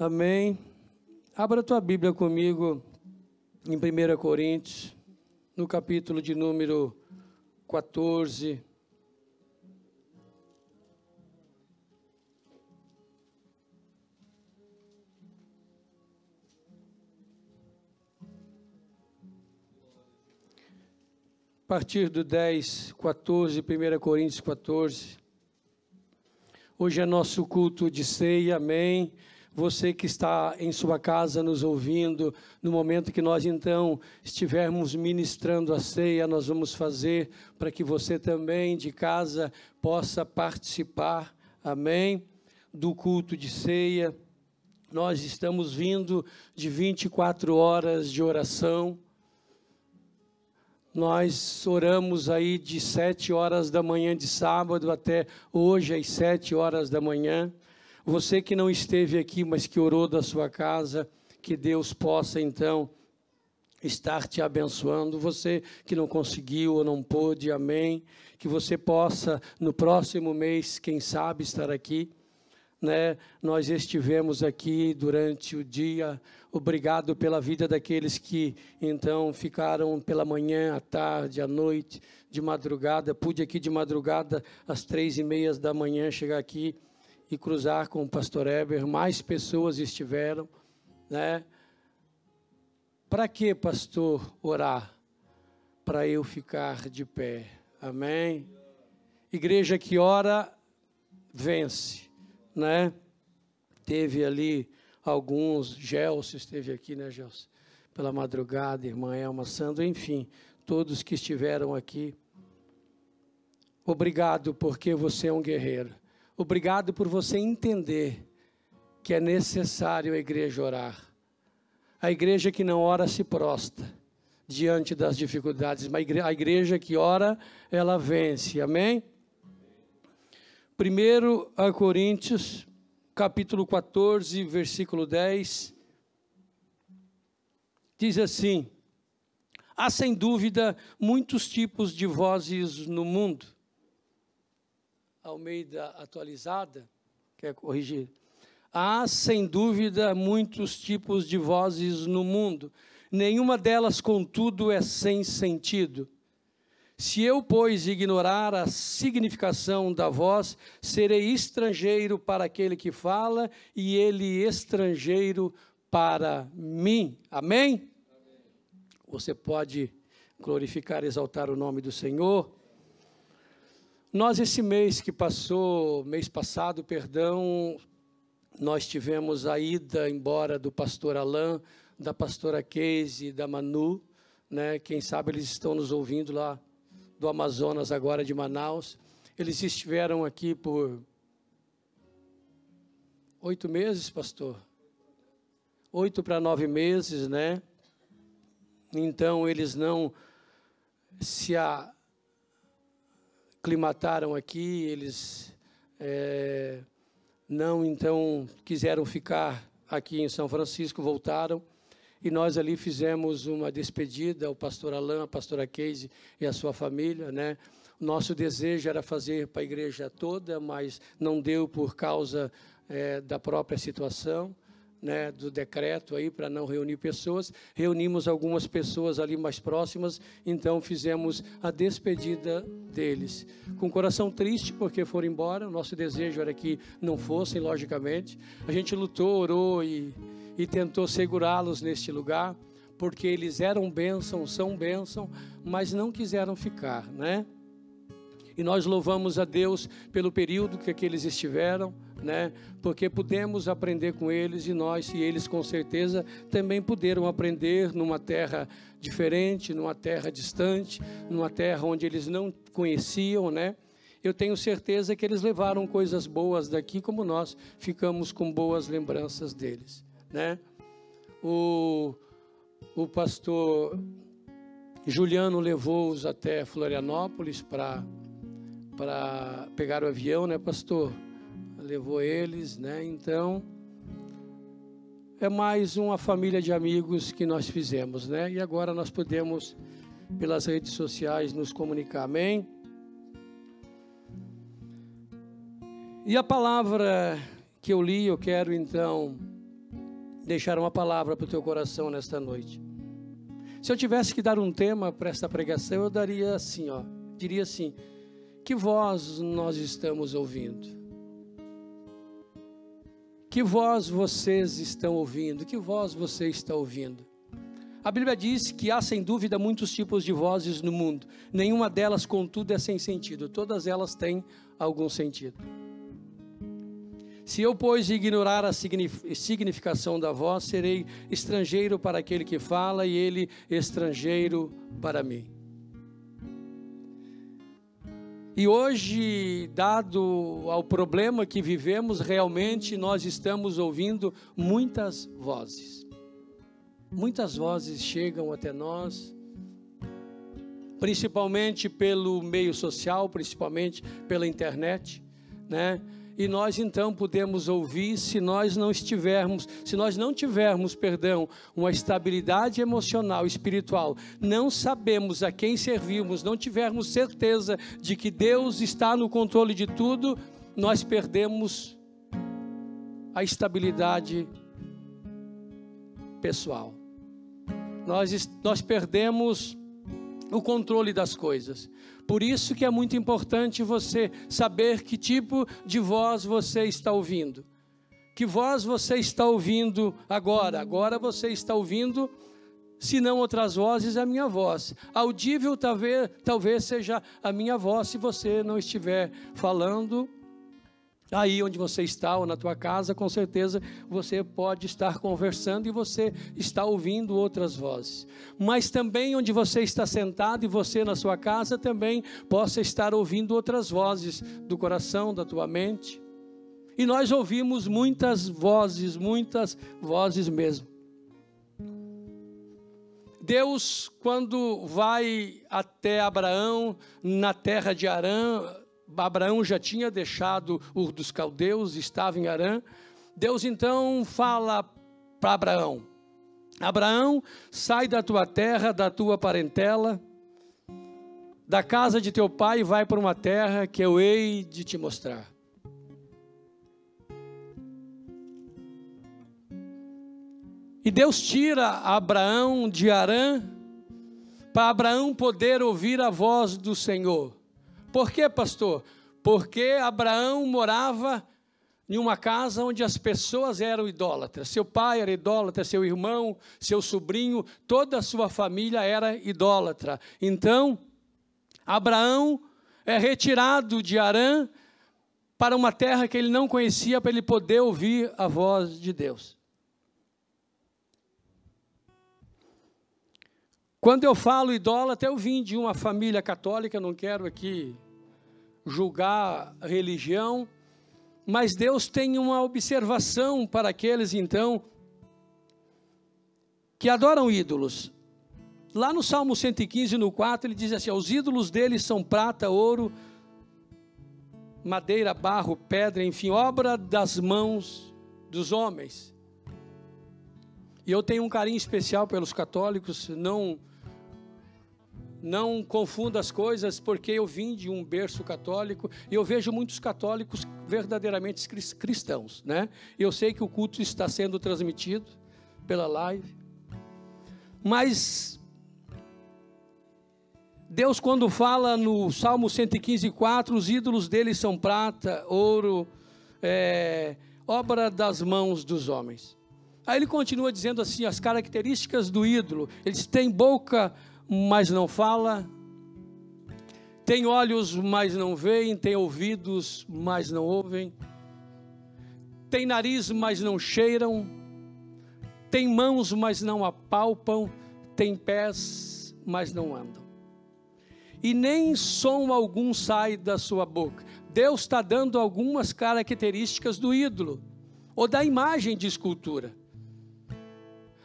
Amém. Abra a tua Bíblia comigo em 1 Coríntios, no capítulo de número 14. A partir do 10, 14, 1 Coríntios 14. Hoje é nosso culto de ceia, amém. Você que está em sua casa nos ouvindo, no momento que nós então estivermos ministrando a ceia, nós vamos fazer para que você também de casa possa participar, amém, do culto de ceia. Nós estamos vindo de 24 horas de oração. Nós oramos aí de 7 horas da manhã de sábado até hoje às 7 horas da manhã. Você que não esteve aqui, mas que orou da sua casa, que Deus possa então estar te abençoando. Você que não conseguiu ou não pôde, amém. Que você possa no próximo mês, quem sabe, estar aqui, né? Nós estivemos aqui durante o dia. Obrigado pela vida daqueles que então ficaram pela manhã, à tarde, à noite, de madrugada. Pude aqui de madrugada às 3:30 da manhã chegar aqui e cruzar com o pastor Heber. Mais pessoas estiveram, né? Para que, pastor, orar? Para eu ficar de pé, amém? Igreja que ora, vence, né? Teve ali alguns, Gelson esteve aqui, né, Gelson? Pela madrugada, irmã Elma Sandro, enfim, todos que estiveram aqui. Obrigado porque você é um guerreiro. Obrigado por você entender que é necessário a igreja orar. A igreja que não ora se prostra diante das dificuldades, mas a igreja que ora, ela vence, amém? 1 Coríntios, capítulo 14, versículo 10, diz assim: há sem dúvida muitos tipos de vozes no mundo. Almeida atualizada, quer corrigir? Há sem dúvida muitos tipos de vozes no mundo, nenhuma delas, contudo, é sem sentido. Se eu, pois, ignorar a significação da voz, serei estrangeiro para aquele que fala, e ele estrangeiro para mim. Amém? Amém. Você pode glorificar e exaltar o nome do Senhor. Nós, esse mês que passou, mês passado, perdão, nós tivemos a ida embora do pastor Alain, da pastora Casey e da Manu, né? Quem sabe eles estão nos ouvindo lá do Amazonas, agora de Manaus. Eles estiveram aqui por 8 meses, pastor? 8 para 9 meses, né? Então, eles não se aclimataram aqui, eles não, então, quiseram ficar aqui em São Francisco, voltaram. E nós ali fizemos uma despedida ao pastor Alain, a pastora Casey e a sua família, né? O nosso desejo era fazer para a igreja toda, mas não deu por causa da própria situação, né? Do decreto aí para não reunir pessoas. Reunimos algumas pessoas ali mais próximas, então fizemos a despedida deles. Com o coração triste porque foram embora, o nosso desejo era que não fossem, logicamente. A gente lutou, orou e tentou segurá-los neste lugar, porque eles eram bênção, são bênção, mas não quiseram ficar, né? E nós louvamos a Deus pelo período que eles estiveram, né? Porque pudemos aprender com eles e eles com certeza também puderam aprender numa terra diferente, numa terra distante, numa terra onde eles não conheciam, né? Eu tenho certeza que eles levaram coisas boas daqui, como nós ficamos com boas lembranças deles, né? O pastor Juliano levou-os até Florianópolis para pegar o avião, né, pastor? Levou eles, né? Então, é mais uma família de amigos que nós fizemos, né? E agora nós podemos, pelas redes sociais, nos comunicar, amém? E a palavra que eu li, eu quero então deixar uma palavra para o teu coração nesta noite. Se eu tivesse que dar um tema para esta pregação, eu daria assim, diria assim: que voz nós estamos ouvindo? Que voz vocês estão ouvindo? Que voz você está ouvindo? A Bíblia diz que há sem dúvida muitos tipos de vozes no mundo. Nenhuma delas, contudo, é sem sentido. Todas elas têm algum sentido. Se eu, pois, ignorar a significação da voz, serei estrangeiro para aquele que fala e ele estrangeiro para mim. E hoje, dado ao problema que vivemos, realmente nós estamos ouvindo muitas vozes. Muitas vozes chegam até nós, principalmente pelo meio social, principalmente pela internet, né? E nós então podemos ouvir, se nós não tivermos, uma estabilidade emocional, espiritual, não sabemos a quem servimos, não tivermos certeza de que Deus está no controle de tudo, nós perdemos a estabilidade pessoal. Nós perdemos o controle das coisas. Por isso que é muito importante você saber que tipo de voz você está ouvindo. Que voz você está ouvindo agora? Agora você está ouvindo, se não outras vozes, a minha voz. Audível talvez seja a minha voz, se você não estiver falando aí onde você está ou na tua casa, com certeza você pode estar conversando e você está ouvindo outras vozes. Mas também onde você está sentado e você na sua casa também possa estar ouvindo outras vozes do coração, da tua mente. E nós ouvimos muitas vozes mesmo. Deus, quando vai até Abraão, na terra de Harã, Abraão já tinha deixado Ur dos Caldeus, estava em Harã. Deus então fala para Abraão: Abraão, sai da tua terra, da tua parentela, da casa de teu pai, e vai para uma terra que eu hei de te mostrar. E Deus tira Abraão de Harã, para Abraão poder ouvir a voz do Senhor. Por quê, pastor? Porque Abraão morava em uma casa onde as pessoas eram idólatras. Seu pai era idólatra, seu irmão, seu sobrinho, toda a sua família era idólatra. Então, Abraão é retirado de Harã para uma terra que ele não conhecia, para ele poder ouvir a voz de Deus. Quando eu falo idólatra, eu vim de uma família católica, não quero aqui julgar a religião, mas Deus tem uma observação para aqueles, então, que adoram ídolos. Lá no Salmo 115, no 4, ele diz assim: os ídolos deles são prata, ouro, madeira, barro, pedra, enfim, obra das mãos dos homens. E eu tenho um carinho especial pelos católicos, não confunda as coisas, porque eu vim de um berço católico e eu vejo muitos católicos verdadeiramente cristãos, né? Eu sei que o culto está sendo transmitido pela live, mas Deus, quando fala no Salmo 115, 4, os ídolos deles são prata, ouro, obra das mãos dos homens. Aí ele continua dizendo assim, as características do ídolo: eles têm boca, mas não fala, tem olhos, mas não veem, tem ouvidos, mas não ouvem, tem nariz, mas não cheiram, tem mãos, mas não apalpam, tem pés, mas não andam, e nem som algum sai da sua boca. Deus está dando algumas características do ídolo, ou da imagem de escultura.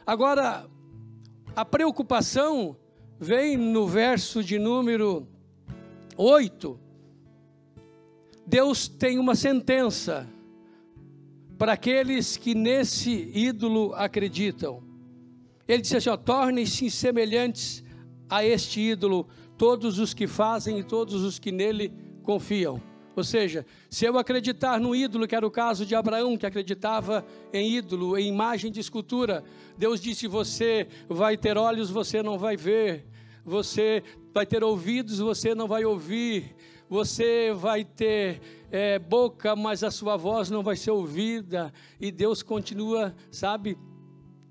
Agora, a preocupação vem no verso de número 8. Deus tem uma sentença para aqueles que nesse ídolo acreditam. Ele disse assim: tornem-se semelhantes a este ídolo todos os que fazem e todos os que nele confiam. Ou seja, se eu acreditar no ídolo, que era o caso de Abraão, que acreditava em ídolo, em imagem de escultura, Deus disse: você vai ter olhos, você não vai ver, você vai ter ouvidos, você não vai ouvir, você vai ter boca, mas a sua voz não vai ser ouvida. E Deus continua, sabe,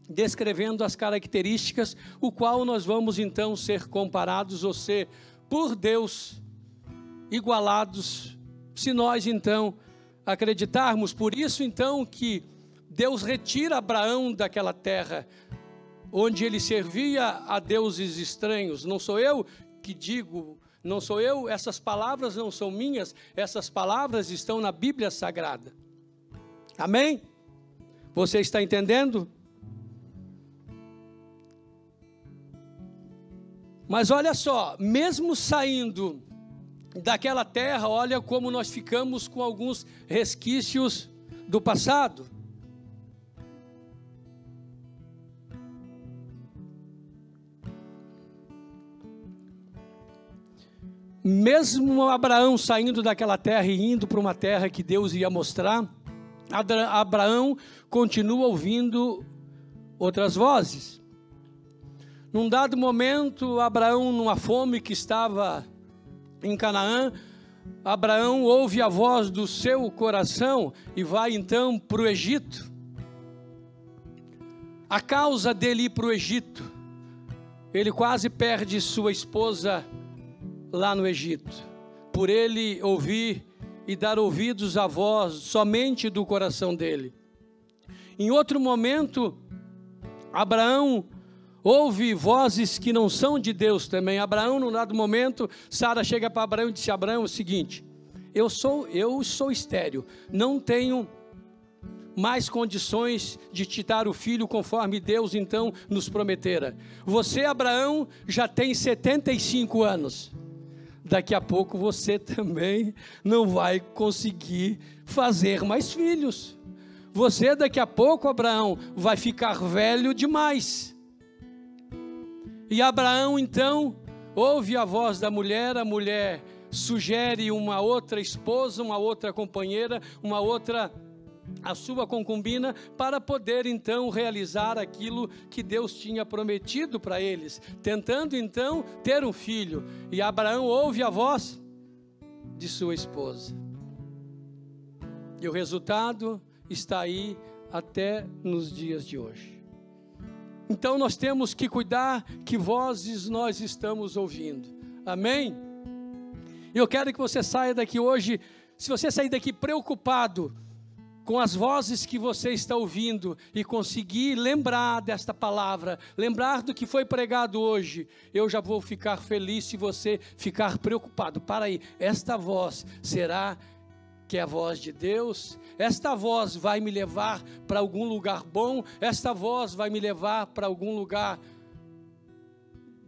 descrevendo as características, o qual nós vamos então ser comparados, ou ser, por Deus, igualados, se nós então acreditarmos. Por isso então que Deus retira Abraão daquela terra, onde ele servia a deuses estranhos. Não sou eu que digo, não sou eu, essas palavras não são minhas, essas palavras estão na Bíblia Sagrada. Amém? Você está entendendo? Mas olha só, mesmo saindo daquela terra, olha como nós ficamos com alguns resquícios do passado. Mesmo Abraão saindo daquela terra e indo para uma terra que Deus ia mostrar, Abraão continua ouvindo outras vozes. Num dado momento, Abraão, numa fome que estava em Canaã, Abraão ouve a voz do seu coração e vai então para o Egito. A causa dele ir para o Egito, ele quase perde sua esposa lá no Egito, por ele ouvir e dar ouvidos à voz somente do coração dele. Em outro momento, Abraão ouve vozes que não são de Deus também. Abraão, num dado momento, Sara chega para Abraão e disse: Abraão, é o seguinte, eu sou estéril, não tenho mais condições de te dar o filho conforme Deus então nos prometera. Você, Abraão, já tem 75 anos. Daqui a pouco você também não vai conseguir fazer mais filhos. Você daqui a pouco, Abraão, vai ficar velho demais. E Abraão então ouve a voz da mulher, a mulher sugere uma outra esposa, uma outra companheira, uma outra, a sua concubina, para poder então realizar aquilo que Deus tinha prometido para eles, tentando então ter um filho. E Abraão ouve a voz de sua esposa. E o resultado está aí até nos dias de hoje. Então nós temos que cuidar que vozes nós estamos ouvindo. Amém? E eu quero que você saia daqui hoje, se você sair daqui preocupado com as vozes que você está ouvindo e conseguir lembrar desta palavra, lembrar do que foi pregado hoje, eu já vou ficar feliz se você ficar preocupado. Para aí, esta voz, será que é a voz de Deus? Esta voz vai me levar para algum lugar bom? Esta voz vai me levar para algum lugar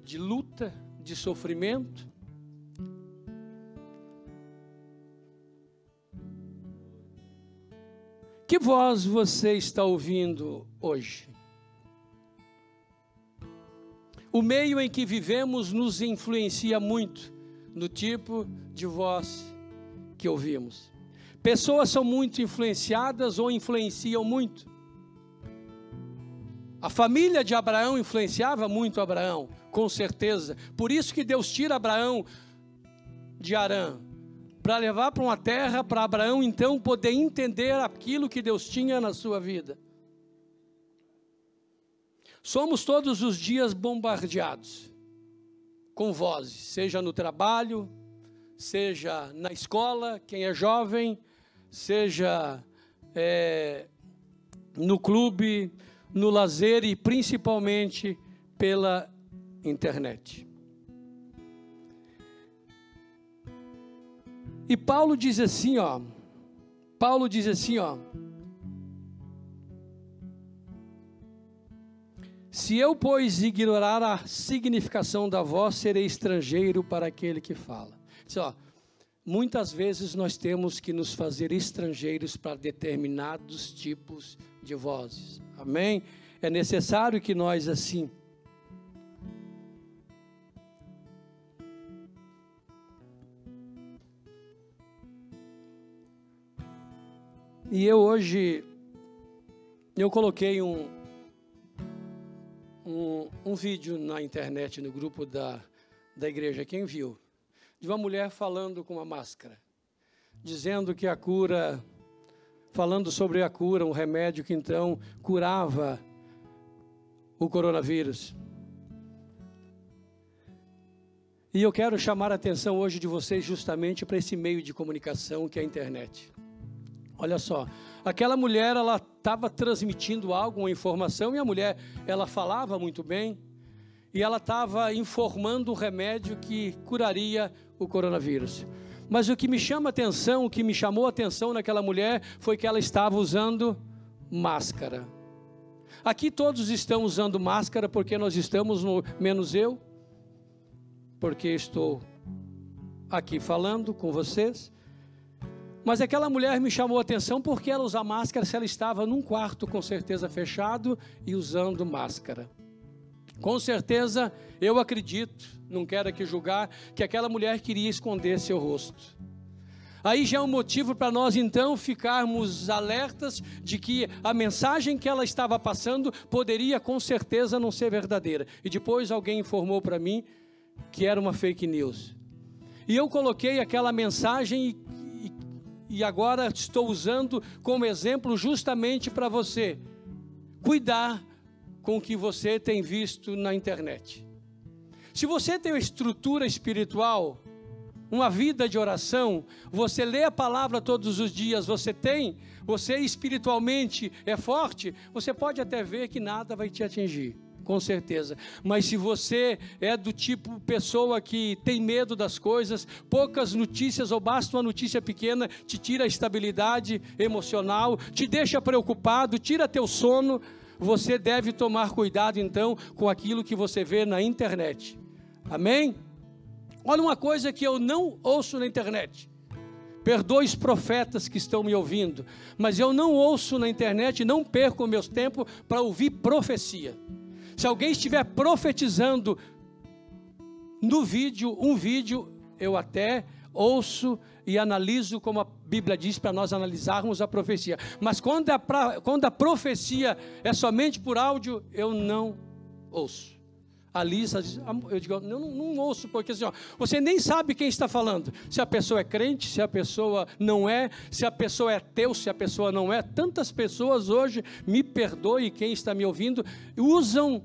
de luta, de sofrimento? Que voz você está ouvindo hoje? O meio em que vivemos nos influencia muito no tipo de voz que ouvimos. Pessoas são muito influenciadas ou influenciam muito. A família de Abraão influenciava muito Abraão, com certeza. Por isso que Deus tira Abraão de Harã, para levar para uma terra, para Abraão então poder entender aquilo que Deus tinha na sua vida. Somos todos os dias bombardeados com vozes, seja no trabalho, seja na escola, quem é jovem, seja no clube, no lazer e principalmente pela internet. E Paulo diz assim, se eu, pois, ignorar a significação da voz, serei estrangeiro para aquele que fala. Diz, muitas vezes nós temos que nos fazer estrangeiros para determinados tipos de vozes. Amém? É necessário que nós assim E eu hoje, eu coloquei um vídeo na internet, no grupo da igreja, quem viu? De uma mulher falando com uma máscara, dizendo que a cura, falando sobre a cura, um remédio que então curava o coronavírus. E eu quero chamar a atenção hoje de vocês justamente para esse meio de comunicação que é a internet. Olha só, aquela mulher, ela estava transmitindo algo, uma informação, e a mulher, ela falava muito bem, e ela estava informando o remédio que curaria o coronavírus. Mas o que me chama a atenção, o que me chamou a atenção naquela mulher, foi que ela estava usando máscara. Aqui todos estão usando máscara, porque nós estamos, menos eu, porque estou aqui falando com vocês. Mas aquela mulher me chamou a atenção porque ela usa máscara se ela estava num quarto com certeza fechado e usando máscara. Com certeza, eu acredito, não quero aqui julgar, que aquela mulher queria esconder seu rosto. Aí já é um motivo para nós então ficarmos alertas de que a mensagem que ela estava passando poderia com certeza não ser verdadeira. E depois alguém informou para mim que era uma fake news. E eu coloquei aquela mensagem e agora estou usando como exemplo justamente para você cuidar com o que você tem visto na internet. Se você tem uma estrutura espiritual, uma vida de oração, você lê a palavra todos os dias, você espiritualmente é forte, você pode até ver que nada vai te atingir, com certeza. Mas se você é do tipo pessoa que tem medo das coisas, poucas notícias ou basta uma notícia pequena, te tira a estabilidade emocional, te deixa preocupado, tira teu sono, você deve tomar cuidado então com aquilo que você vê na internet. Amém? Olha uma coisa que eu não ouço na internet. Perdoe os profetas que estão me ouvindo, mas eu não ouço na internet, não perco o meu tempo para ouvir profecia. Se alguém estiver profetizando no vídeo, um vídeo, eu até ouço e analiso como a Bíblia diz para nós analisarmos a profecia. Mas quando a profecia é somente por áudio, eu não ouço. A Lisa diz, eu digo, não ouço, porque assim, você nem sabe quem está falando. Se a pessoa é crente, se a pessoa não é, se a pessoa é ateu, se a pessoa não é. Tantas pessoas hoje, me perdoe quem está me ouvindo, usam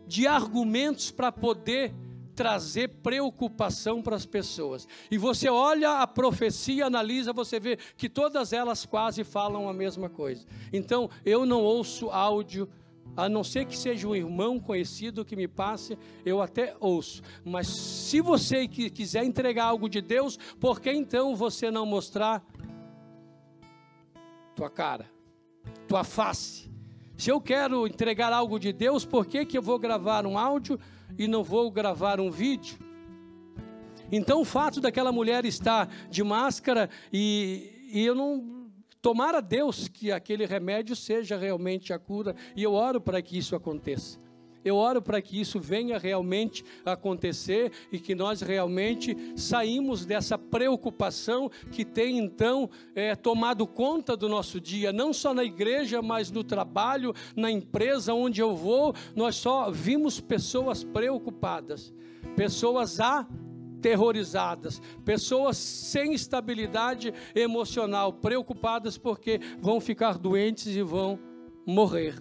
de argumentos para poder trazer preocupação para as pessoas. E você olha a profecia, analisa, você vê que todas elas quase falam a mesma coisa. Então, eu não ouço áudio, a não ser que seja um irmão conhecido que me passe, eu até ouço. Mas se você quiser entregar algo de Deus, por que então você não mostrar tua cara, tua face? Se eu quero entregar algo de Deus, por que eu vou gravar um áudio e não vou gravar um vídeo? Então o fato daquela mulher estar de máscara e eu não... Tomara a Deus que aquele remédio seja realmente a cura, e eu oro para que isso aconteça. Eu oro para que isso venha realmente acontecer e que nós realmente saímos dessa preocupação que tem então tomado conta do nosso dia, não só na igreja, mas no trabalho, na empresa onde eu vou, nós só vimos pessoas preocupadas, pessoas aterrorizadas, pessoas sem estabilidade emocional, preocupadas porque vão ficar doentes e vão morrer.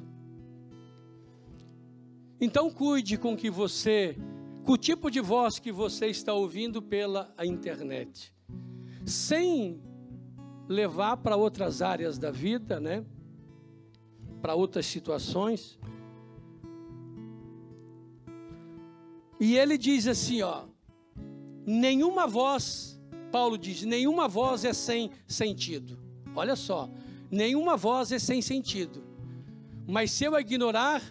Então cuide com o tipo de voz que você está ouvindo pela internet, sem levar para outras áreas da vida, né? Para outras situações. E ele diz assim, nenhuma voz, Paulo diz, nenhuma voz é sem sentido. Olha só, nenhuma voz é sem sentido. Mas se eu ignorar,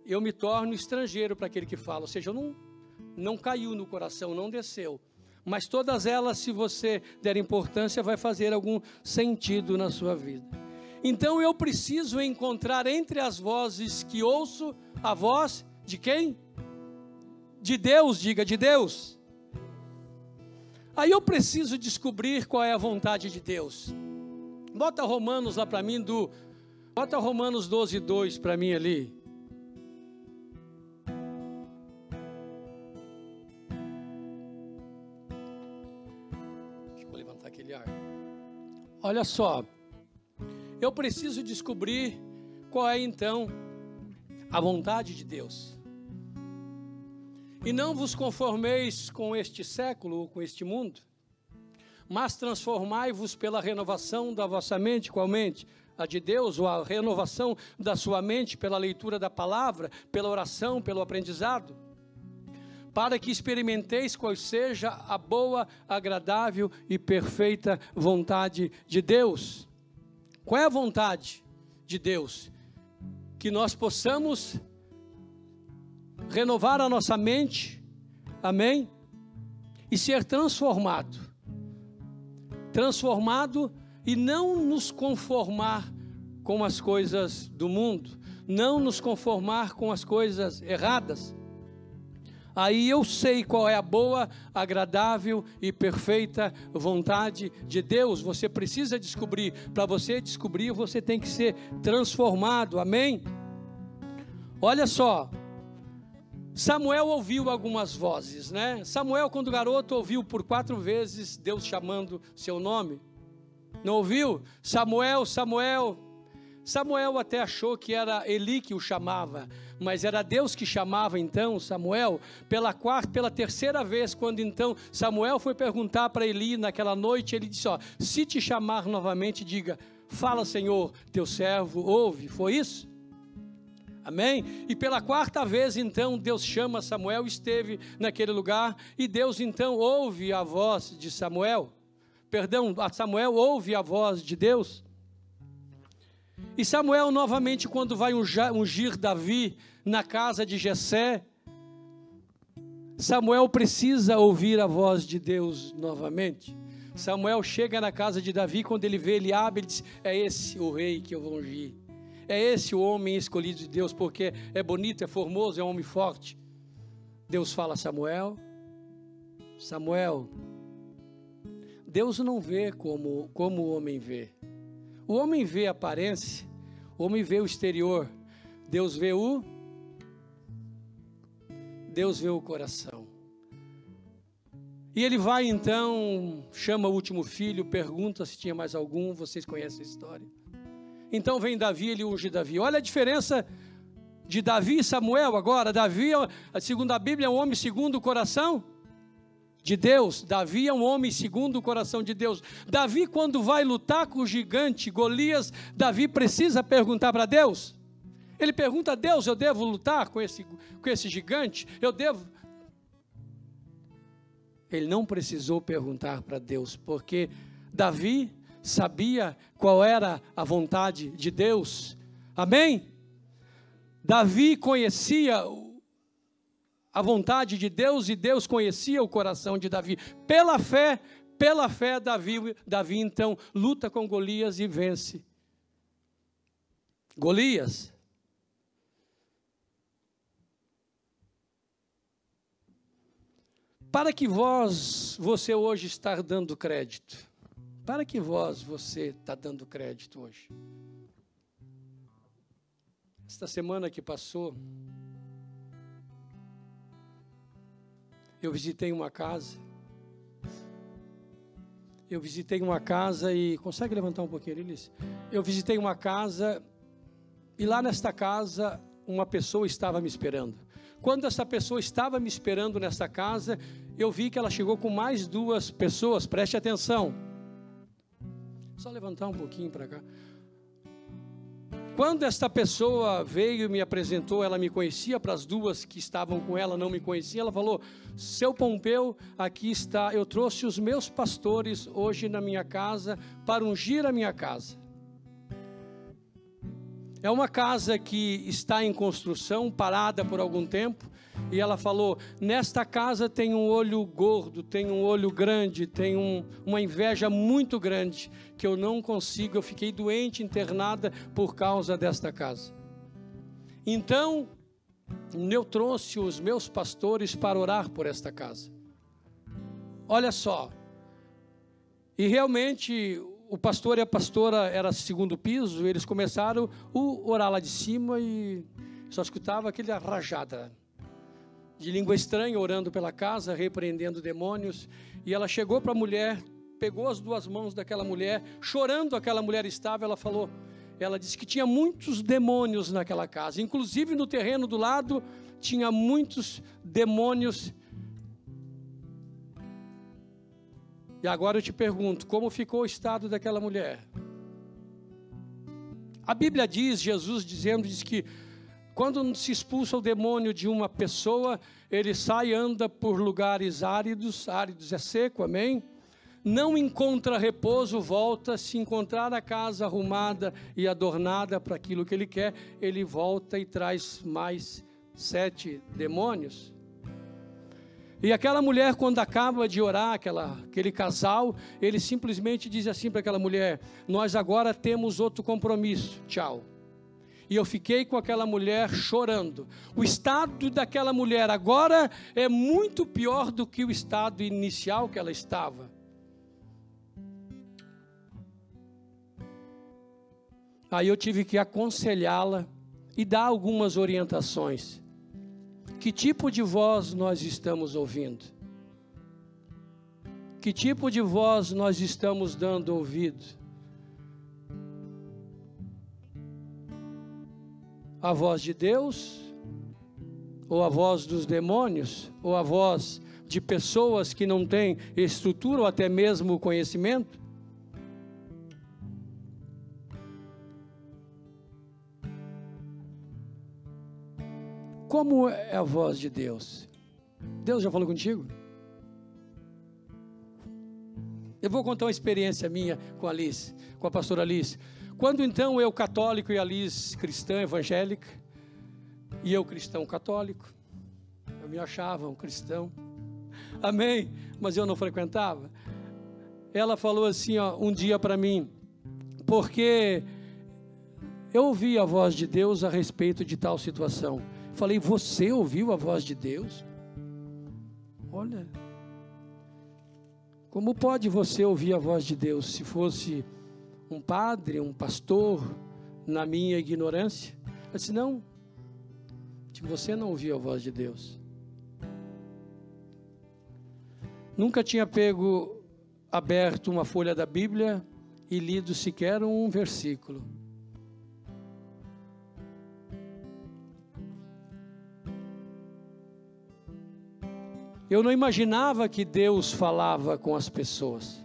eu me torno estrangeiro para aquele que fala. Ou seja, não caiu no coração, não desceu. Mas todas elas, se você der importância, vai fazer algum sentido na sua vida. Então eu preciso encontrar entre as vozes que ouço, a voz de quem? De Deus, diga, de Deus. Aí eu preciso descobrir qual é a vontade de Deus. Bota Romanos lá para mim, bota Romanos 12:2 para mim ali. Deixa eu levantar aquele ar. Olha só, eu preciso descobrir qual é então a vontade de Deus. E não vos conformeis com este século ou com este mundo, mas transformai-vos pela renovação da vossa mente. Qual mente? A de Deus, ou a renovação da sua mente pela leitura da palavra, pela oração, pelo aprendizado, para que experimenteis qual seja a boa, agradável e perfeita vontade de Deus. Qual é a vontade de Deus? Que nós possamos renovar a nossa mente, amém? E ser transformado e não nos conformar com as coisas do mundo, não nos conformar com as coisas erradas. Aí eu sei qual é a boa, agradável e perfeita vontade de Deus. Você precisa descobrir. Para você descobrir, você tem que ser transformado, amém? Olha só, Samuel ouviu algumas vozes, né? Samuel, quando garoto, ouviu por 4 vezes Deus chamando seu nome. Não ouviu? Samuel, Samuel. Samuel até achou que era Eli que o chamava, mas era Deus que chamava então Samuel. Pela 3ª vez, quando então Samuel foi perguntar para Eli naquela noite, ele disse, ó, se te chamar novamente, diga, fala Senhor, teu servo ouve. Foi isso? Amém? E pela 4ª vez, então, Deus chama Samuel, esteve naquele lugar, e Deus, então, ouve a voz de Samuel. Samuel ouve a voz de Deus. E Samuel, novamente, quando vai ungir Davi na casa de Jessé, Samuel precisa ouvir a voz de Deus novamente. Samuel chega na casa de Davi, quando ele vê Eliabe, ele diz, é esse o rei que eu vou ungir. É esse o homem escolhido de Deus, porque é bonito, é formoso, é um homem forte. Deus fala a Samuel, Samuel, Deus não vê como o homem vê. O homem vê a aparência, o homem vê o exterior, Deus vê o coração. E ele vai então, chama o último filho, pergunta se tinha mais algum, vocês conhecem a história. Então vem Davi, ele unge Davi. Olha a diferença de Davi e Samuel agora. Davi, segundo a Bíblia, é um homem segundo o coração de Deus. Davi é um homem segundo o coração de Deus. Davi, quando vai lutar com o gigante Golias, Davi precisa perguntar para Deus. Ele pergunta a Deus, eu devo lutar com esse gigante? Eu devo? Ele não precisou perguntar para Deus, porque Davi sabia qual era a vontade de Deus, amém? Davi conhecia a vontade de Deus e Deus conhecia o coração de Davi. Pela fé, Davi então luta com Golias e vence. Golias. Para que você hoje está dando crédito? Para que você está dando crédito hoje? Esta semana que passou, eu visitei uma casa. E... Consegue levantar um pouquinho, Lilis? Eu visitei uma casa e lá nesta casa uma pessoa estava me esperando. Quando essa pessoa estava me esperando nesta casa, eu vi que ela chegou com mais 2 pessoas, preste atenção. Só levantar um pouquinho para cá. Quando esta pessoa veio e me apresentou, ela me conhecia, para as 2 que estavam com ela não me conheciam, ela falou, seu Pompeu, aqui está, eu trouxe os meus pastores hoje na minha casa, para ungir a minha casa. É uma casa que está em construção, parada por algum tempo, e ela falou, nesta casa tem um olho gordo, tem um olho grande, tem uma inveja muito grande, que eu não consigo, eu fiquei doente, internada por causa desta casa. Então, eu trouxe os meus pastores para orar por esta casa. Olha só, e realmente o pastor e a pastora era segundo piso, eles começaram a orar lá de cima e só escutava aquele rajada de língua estranha, orando pela casa, repreendendo demônios. E ela chegou para a mulher, pegou as duas mãos daquela mulher, chorando, aquela mulher estava, ela disse que tinha muitos demônios naquela casa, inclusive no terreno do lado tinha muitos demônios. E agora eu te pergunto, como ficou o estado daquela mulher? A Bíblia diz, Jesus diz que quando se expulsa o demônio de uma pessoa, ele sai e anda por lugares áridos, áridos é seco, amém? Não encontra repouso, volta, se encontrar a casa arrumada e adornada para aquilo que ele quer, ele volta e traz mais 7 demônios. E aquela mulher, quando acaba de orar, aquele casal, ele simplesmente diz assim para aquela mulher: nós agora temos outro compromisso, tchau. E eu fiquei com aquela mulher chorando. O estado daquela mulher agora é muito pior do que o estado inicial que ela estava. Aí eu tive que aconselhá-la e dar algumas orientações. Que tipo de voz nós estamos ouvindo? Que tipo de voz nós estamos dando ouvido? A voz de Deus? Ou a voz dos demônios? Ou a voz de pessoas que não têm estrutura ou até mesmo conhecimento? Como é a voz de Deus? Deus já falou contigo? Eu vou contar uma experiência minha com a Alice, com a pastora Alice. Quando então eu católico e a Alice cristã evangélica, e eu cristão católico, eu me achava um cristão, amém, mas eu não frequentava. Ela falou assim, um dia para mim, porque eu ouvi a voz de Deus a respeito de tal situação. Falei, você ouviu a voz de Deus? Olha, como pode você ouvir a voz de Deus se fosse um padre, um pastor, na minha ignorância? Eu disse, não, você não ouviu a voz de Deus. Nunca tinha aberto uma folha da Bíblia e lido sequer um versículo. Eu não imaginava que Deus falava com as pessoas.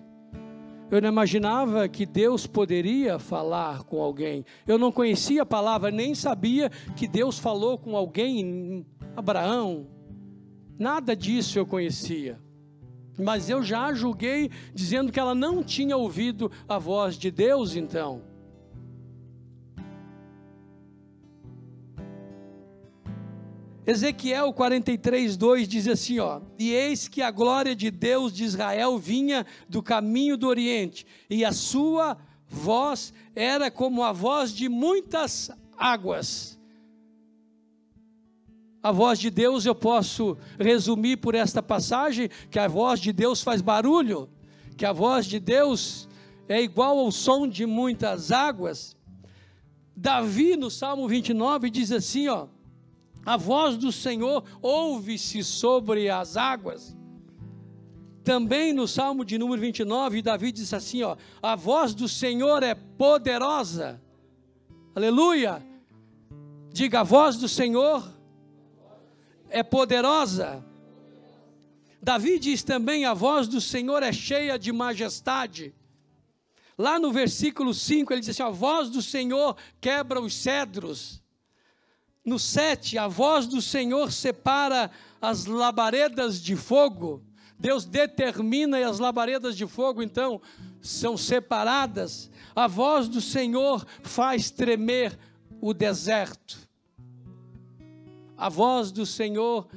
Eu não imaginava que Deus poderia falar com alguém. Eu não conhecia a palavra, nem sabia que Deus falou com alguém, Abraão. Nada disso eu conhecia. Mas eu já julguei dizendo que ela não tinha ouvido a voz de Deus então. Ezequiel 43:2 diz assim, e eis que a glória de Deus de Israel vinha do caminho do Oriente, e a sua voz era como a voz de muitas águas. A voz de Deus eu posso resumir por esta passagem, que a voz de Deus faz barulho, que a voz de Deus é igual ao som de muitas águas. Davi no Salmo 29 diz assim, a voz do Senhor ouve-se sobre as águas. Também no Salmo de número 29, Davi diz assim, a voz do Senhor é poderosa. Aleluia. Diga, a voz do Senhor é poderosa. Davi diz também, a voz do Senhor é cheia de majestade. Lá no versículo 5, ele diz assim, a voz do Senhor quebra os cedros. No 7, a voz do Senhor separa as labaredas de fogo. Deus determina e as labaredas de fogo, então, são separadas. A voz do Senhor faz tremer o deserto. A voz do Senhor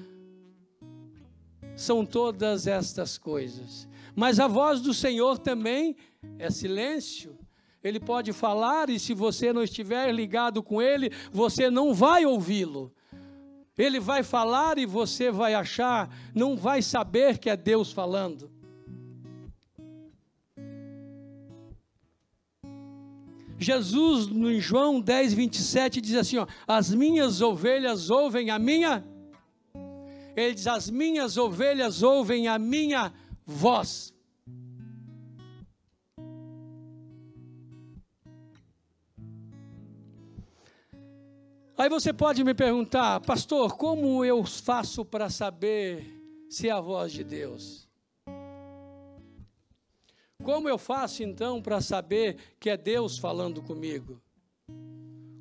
são todas estas coisas. Mas a voz do Senhor também é silêncio. Ele pode falar e se você não estiver ligado com Ele, você não vai ouvi-lo. Ele vai falar e você vai achar, não vai saber que é Deus falando. Jesus, em João 10, 27, diz assim, ó, as minhas ovelhas ouvem a minha... Ele diz, as minhas ovelhas ouvem a minha voz. Aí você pode me perguntar, pastor, como eu faço para saber se é a voz de Deus? Como eu faço então para saber que é Deus falando comigo?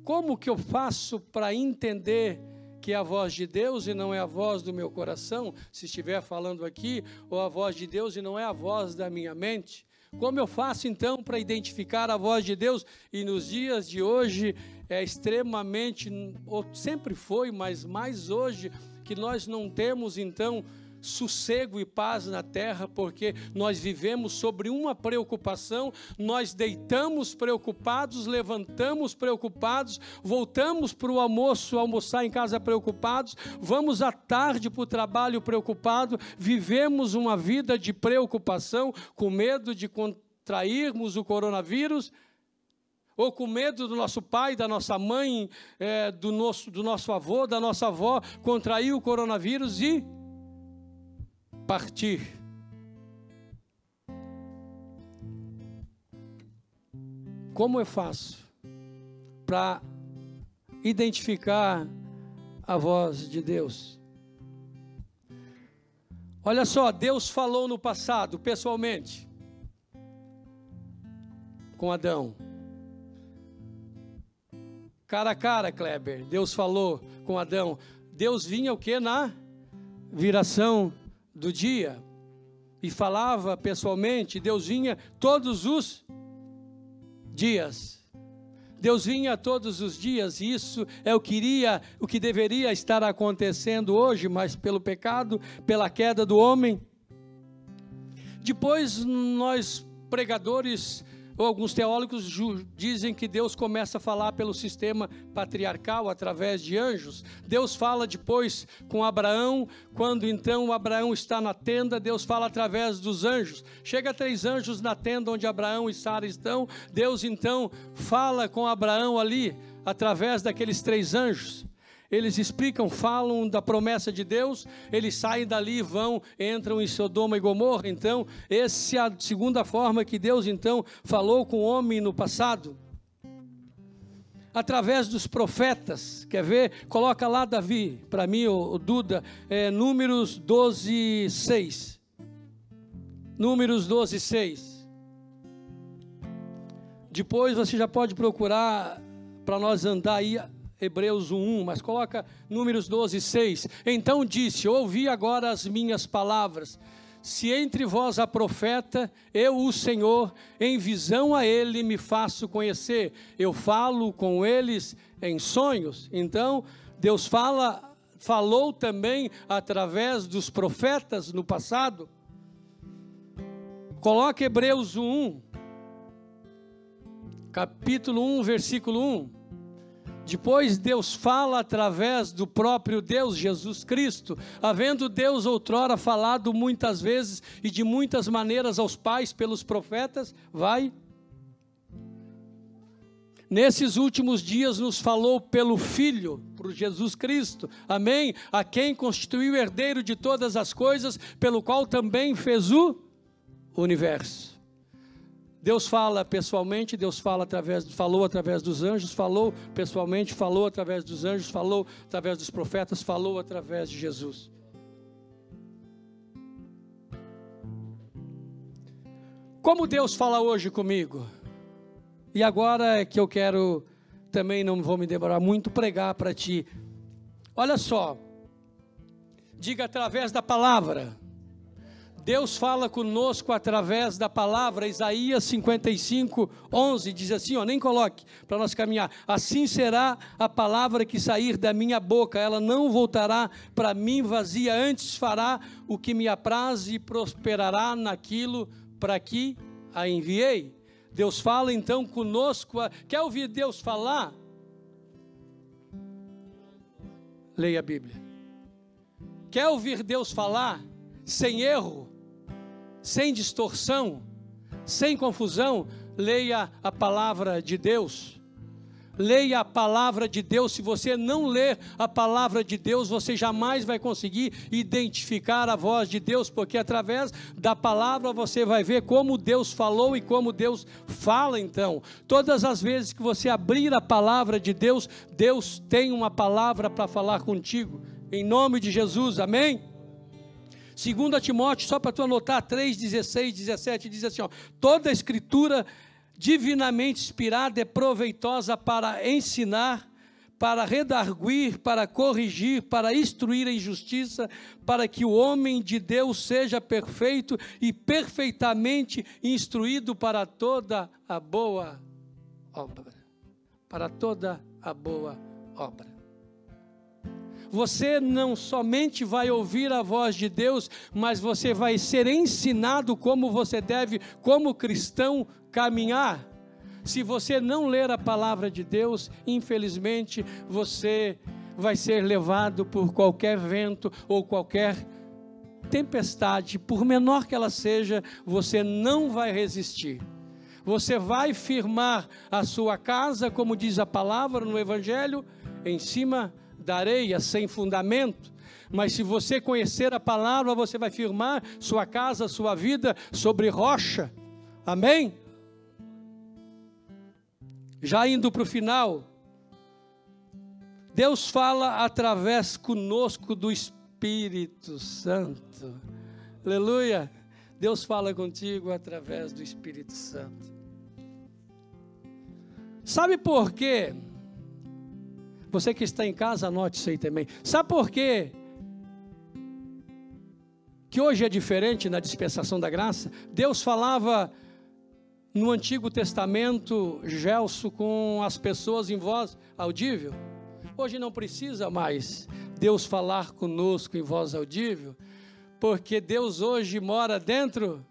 Como que eu faço para entender que é a voz de Deus e não é a voz do meu coração, se estiver falando aqui, ou a voz de Deus e não é a voz da minha mente? Como eu faço então para identificar a voz de Deus? E nos dias de hoje é extremamente, ou sempre foi, mas mais hoje, que nós não temos então sossego e paz na terra, porque nós vivemos sobre uma preocupação, nós deitamos preocupados, levantamos preocupados, voltamos para o almoço, almoçar em casa preocupados, vamos à tarde para o trabalho preocupado, vivemos uma vida de preocupação, com medo de contrairmos o coronavírus, ou com medo do nosso pai, da nossa mãe, do nosso avô, da nossa avó, contrair o coronavírus e partir. Como eu faço para identificar a voz de Deus? Olha só, Deus falou no passado, pessoalmente, com Adão. Cara a cara, Kleber, Deus falou com Adão. Deus vinha o que? Na viração do dia, e falava pessoalmente. Deus vinha todos os dias. Deus vinha todos os dias, e isso é o que deveria estar acontecendo hoje, mas pelo pecado, pela queda do homem. Depois nós, pregadores, ou alguns teólogos dizem que Deus começa a falar pelo sistema patriarcal, através de anjos. Deus fala depois com Abraão, quando então Abraão está na tenda, Deus fala através dos anjos. Chega 3 anjos na tenda onde Abraão e Sara estão, Deus então fala com Abraão ali, através daqueles 3 anjos. Eles explicam, falam da promessa de Deus, eles saem dali, entram em Sodoma e Gomorra. Então, essa é a segunda forma que Deus então falou com o homem no passado. Através dos profetas, quer ver? Coloca lá, Davi, para mim, o Duda, Números 12, 6. Números 12, 6. Depois você já pode procurar para nós andar aí, Hebreus 1:1, mas coloca Números 12, 6. Então disse, ouvi agora as minhas palavras. Se entre vós há profeta, eu, o Senhor, em visão a ele me faço conhecer. Eu falo com eles em sonhos. Então, Deus falou também através dos profetas no passado. Coloca Hebreus 1, capítulo 1, versículo 1. Depois Deus fala através do próprio Deus, Jesus Cristo, havendo Deus outrora falado muitas vezes e de muitas maneiras aos pais pelos profetas, nesses últimos dias nos falou pelo Filho, por Jesus Cristo, amém? A quem constituiu o herdeiro de todas as coisas, pelo qual também fez o universo. Deus fala pessoalmente, Deus falou através dos anjos, falou pessoalmente, falou através dos anjos, falou através dos profetas, falou através de Jesus. Como Deus fala hoje comigo? E agora é que eu quero, também não vou me demorar muito, pregar para ti. Olha só, diga através da palavra. Deus fala conosco através da palavra. Isaías 55, 11, diz assim, nem coloque, para nós caminhar. Assim será a palavra que sair da minha boca, ela não voltará para mim vazia, antes fará o que me apraz e prosperará naquilo para que a enviei. Deus fala então conosco. Quer ouvir Deus falar? Leia a Bíblia. Quer ouvir Deus falar sem erro, sem distorção, sem confusão? leia a palavra de Deus. Leia a palavra de Deus. Se você não ler a palavra de Deus, você jamais vai conseguir identificar a voz de Deus, porque através da palavra você vai ver como Deus falou e como Deus fala. Então, todas as vezes que você abrir a palavra de Deus, Deus tem uma palavra para falar contigo, em nome de Jesus, amém? 2 Timóteo, só para tu anotar, 3, 16, 17, diz assim, ó, toda a escritura divinamente inspirada é proveitosa para ensinar, para redarguir, para corrigir, para instruir em justiça, para que o homem de Deus seja perfeito e perfeitamente instruído para toda a boa obra. Para toda a boa obra. Você não somente vai ouvir a voz de Deus, mas você vai ser ensinado como você deve, como cristão, caminhar. Se você não ler a palavra de Deus, infelizmente, você vai ser levado por qualquer vento ou qualquer tempestade, por menor que ela seja, você não vai resistir. Você vai firmar a sua casa, como diz a palavra no Evangelho, em cima da areia, sem fundamento. Mas se você conhecer a palavra, você vai firmar sua casa, sua vida sobre rocha. Amém? Já indo para o final, Deus fala através conosco do Espírito Santo. Aleluia! Deus fala contigo através do Espírito Santo. Sabe por quê? Você que está em casa, anote isso aí também. Sabe por quê que hoje é diferente na dispensação da graça? Deus falava no Antigo Testamento, Gelson, com as pessoas em voz audível. Hoje não precisa mais Deus falar conosco em voz audível, porque Deus hoje mora dentro.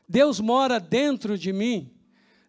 Deus mora dentro de mim.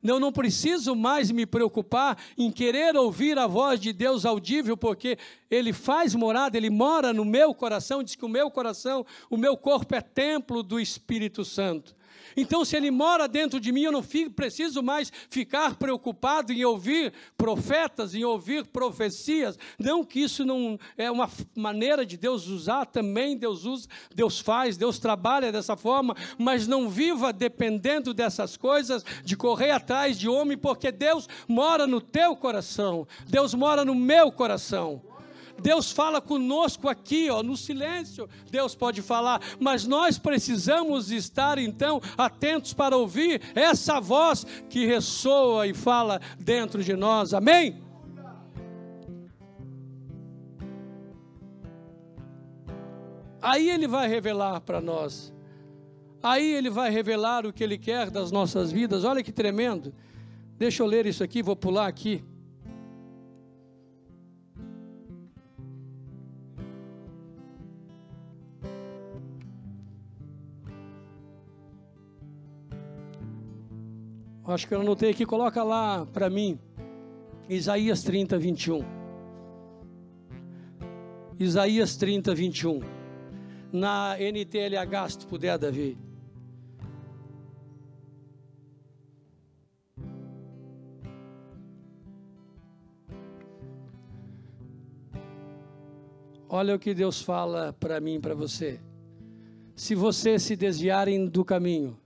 Eu não preciso mais me preocupar em querer ouvir a voz de Deus audível, porque Ele faz morada, Ele mora no meu coração. Diz que o meu coração, o meu corpo é templo do Espírito Santo. Então, se Ele mora dentro de mim, eu não preciso mais ficar preocupado em ouvir profetas, em ouvir profecias. Não que isso não é uma maneira de Deus usar, também Deus usa, Deus faz, Deus trabalha dessa forma, mas não viva dependendo dessas coisas, de correr atrás de homem, porque Deus mora no teu coração, Deus mora no meu coração. Deus fala conosco aqui, ó, no silêncio, Deus pode falar, mas nós precisamos estar então atentos para ouvir essa voz que ressoa e fala dentro de nós, amém? Aí Ele vai revelar para nós, aí Ele vai revelar o que Ele quer das nossas vidas. Olha que tremendo, deixa eu ler isso aqui, vou pular aqui. Acho que eu anotei aqui, coloca lá para mim, Isaías 30, 21. Isaías 30, 21. Na NTLH, se tu puder, Davi. Olha o que Deus fala para mim e para você. Se vocês se desviarem do caminho,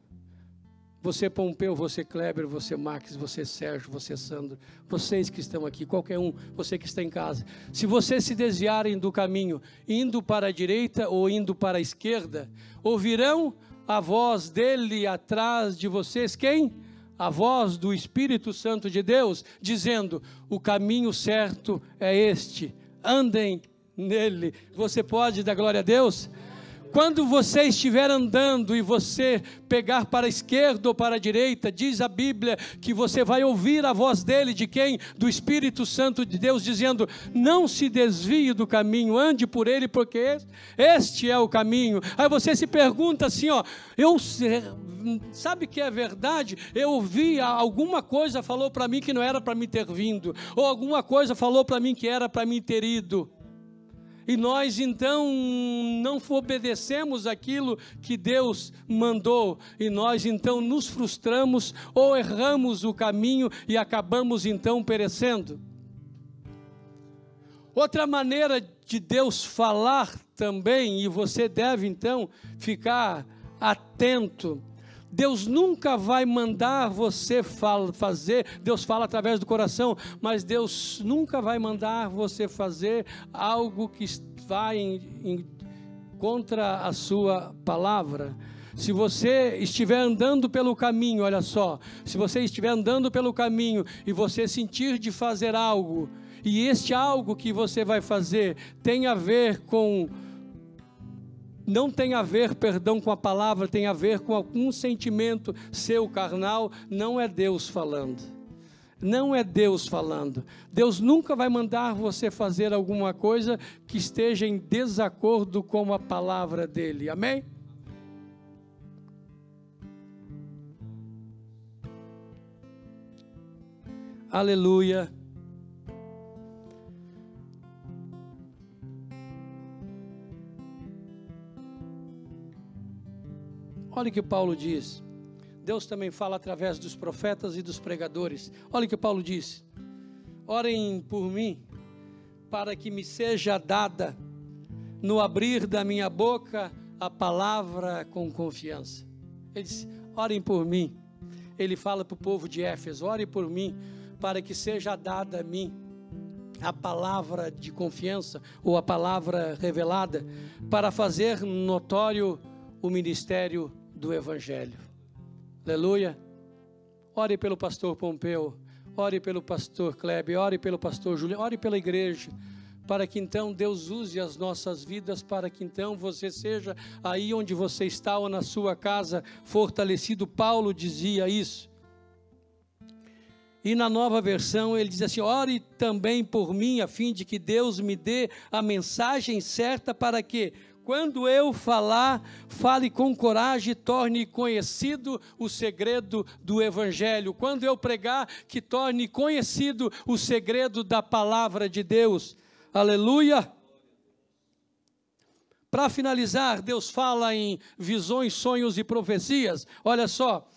você Pompeu, você Kleber, você Max, você Sérgio, você Sandro, vocês que estão aqui, qualquer um, você que está em casa, se vocês se desviarem do caminho, indo para a direita ou indo para a esquerda, ouvirão a voz dele atrás de vocês, quem? A voz do Espírito Santo de Deus, dizendo, o caminho certo é este, andem nele. Você pode dar glória a Deus? Quando você estiver andando e você pegar para a esquerda ou para a direita, diz a Bíblia que você vai ouvir a voz dele, de quem? Do Espírito Santo de Deus, dizendo, não se desvie do caminho, ande por ele, porque este é o caminho. Aí você se pergunta assim, ó, sabe que é verdade? Eu ouvi, alguma coisa falou para mim que não era para mim ter vindo, ou alguma coisa falou para mim que era para mim ter ido. E nós então não obedecemos aquilo que Deus mandou, e nós então nos frustramos ou erramos o caminho e acabamos então perecendo. Outra maneira de Deus falar também, e você deve então ficar atento, Deus nunca vai mandar você fazer, Deus fala através do coração, mas Deus nunca vai mandar você fazer algo que vai contra a sua palavra. Se você estiver andando pelo caminho, olha só, se você estiver andando pelo caminho e você sentir de fazer algo, e este algo que você vai fazer tem a ver com... não tem a ver, perdão, com a palavra, tem a ver com algum sentimento seu carnal, não é Deus falando. Não é Deus falando. Deus nunca vai mandar você fazer alguma coisa que esteja em desacordo com a palavra dele. Amém? Aleluia. Olha o que Paulo diz. Deus também fala através dos profetas e dos pregadores. Olha o que Paulo diz: orem por mim, para que me seja dada, no abrir da minha boca, a palavra com confiança. Ele diz: orem por mim. Ele fala para o povo de Éfeso: ore por mim, para que seja dada a mim a palavra de confiança, ou a palavra revelada, para fazer notório o ministério do Evangelho. Aleluia. Ore pelo pastor Pompeu, ore pelo pastor Kleber, ore pelo pastor Júlio, ore pela igreja, para que então Deus use as nossas vidas, para que então você seja aí onde você está ou na sua casa fortalecido. Paulo dizia isso. E na Nova Versão ele diz assim: ore também por mim, a fim de que Deus me dê a mensagem certa, para que, quando eu falar, fale com coragem e torne conhecido o segredo do Evangelho. Quando eu pregar, que torne conhecido o segredo da palavra de Deus. Aleluia! Para finalizar, Deus fala em visões, sonhos e profecias. Olha só,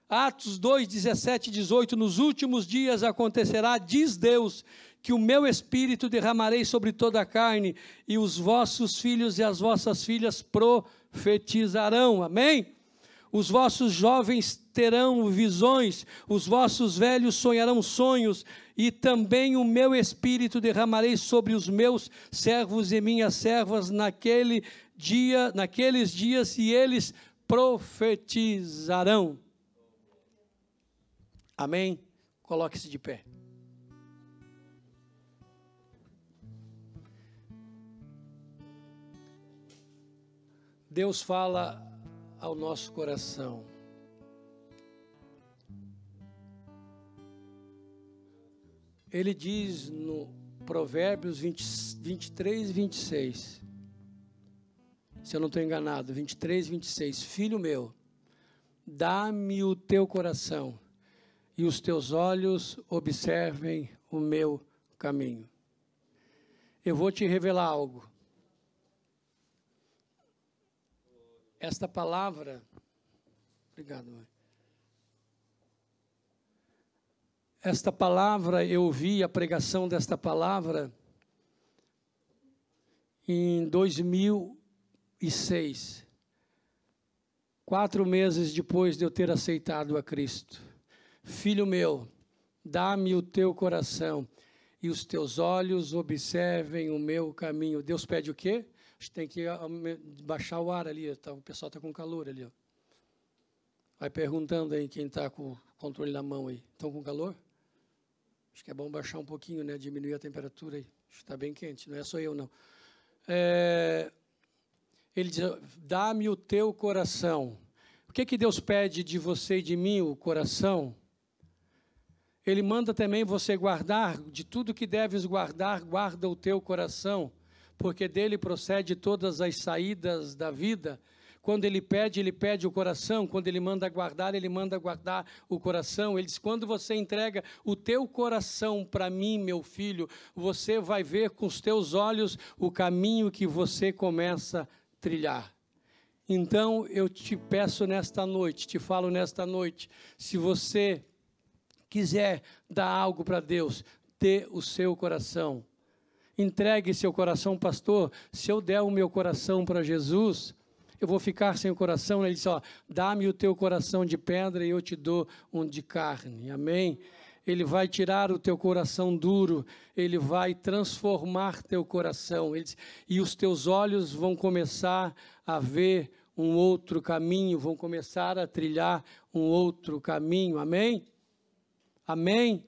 Atos 2, 17 e 18, nos últimos dias acontecerá, diz Deus, que o meu Espírito derramarei sobre toda a carne, e os vossos filhos e as vossas filhas profetizarão. Amém? Os vossos jovens terão visões, os vossos velhos sonharão sonhos, e também o meu Espírito derramarei sobre os meus servos e minhas servas naqueles dias, e eles profetizarão. Amém? Coloque-se de pé. Deus fala ao nosso coração. Ele diz no Provérbios 23 e 26, se eu não estou enganado, 23 e 26, filho meu, dá-me o teu coração, e os teus olhos observem o meu caminho. Eu vou te revelar algo. Esta palavra, obrigado, mãe. Esta palavra, eu ouvi a pregação desta palavra em 2006, 4 meses depois de eu ter aceitado a Cristo. Filho meu, dá-me o teu coração e os teus olhos observem o meu caminho. Deus pede o quê? A gente tem que baixar o ar ali, tá? O pessoal está com calor ali. Ó. Vai perguntando aí quem está com o controle na mão aí. Estão com calor? Acho que é bom baixar um pouquinho, né? Diminuir a temperatura aí. Acho que está bem quente, não é só eu não. Ele diz, dá-me o teu coração. O que Deus pede de você e de mim, o coração? Ele manda também você guardar, de tudo que deves guardar, guarda o teu coração, porque dele procede todas as saídas da vida. Quando ele pede o coração. Quando ele manda guardar o coração. Ele diz, quando você entrega o teu coração para mim, meu filho, você vai ver com os teus olhos o caminho que você começa a trilhar. Então, eu te peço nesta noite, te falo nesta noite, se você quiser dar algo para Deus, dê o seu coração. Entregue seu coração, pastor. Se eu der o meu coração para Jesus, eu vou ficar sem o coração. Ele disse, ó, dá-me o teu coração de pedra e eu te dou um de carne. Amém? Ele vai tirar o teu coração duro, ele vai transformar teu coração. Ele diz, e os teus olhos vão começar a ver um outro caminho, vão começar a trilhar um outro caminho. Amém? Amém?